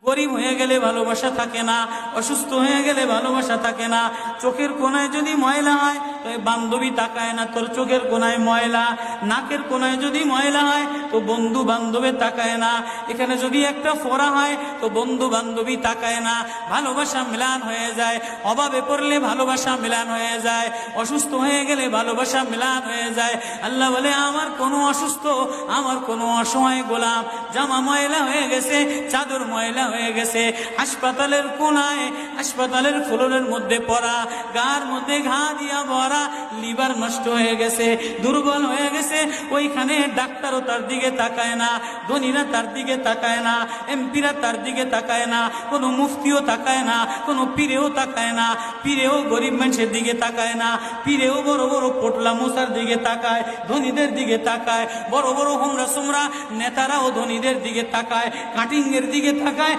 গরিব হয়ে গেলে ভালোবাসা থাকে না, অসুস্থ হয়ে গেলে ভালোবাসা থাকে না। চোখের কোনায় যদি ময়লা হয় তো বান্ধবী তাকায় না, তোর চোখের কোনায় ময়লা। নাকের কোনায় যদি ময়লা হয় তো বন্ধু বান্ধবে তাকায় না। এখানে যদি একটা ফোড়া হয় তো বন্ধু বান্ধবী তাকায় না। ভালোবাসা মিলান হয়ে যায়, অভাবে পড়লে ভালোবাসা মিলান হয়ে যায়, অসুস্থ হয়ে গেলে ভালোবাসা মিলান হয়ে যায়। আল্লাহ বলে, আমার কোনো অসুস্থ, আমার কোনো অসহায় গোলাম জামা ময়লা হয়ে গেছে, চাদর ময়লা হয়ে গেছে, হাসপাতালের কোনায়, হাসপাতালের ফ্লোরের মধ্যে পড়া, গার মধ্যে ঘা দিয়া ভরা, লিভার নষ্ট হয়ে গেছে, দুর্বল হয়ে গেছে, ওইখানে ডাক্তারও তার দিকে তাকায় না, ধনীরা তার দিকে তাকায় না, এমপিরা তার দিকে তাকায় না, কোনো মুফতিও তাকায় না, কোনো পীরেও তাকায় না। পীরেও গরিব মানুষের দিকে তাকায় না, পীরেও বড় বড় পোটলা মশার দিকে তাকায়, ধনীদের দিকে তাকায়। বড় বড় হোমরা সোমরা নেতারাও ধনীদের দিকে তাকায়, কাটিং এর দিকে তাকায়,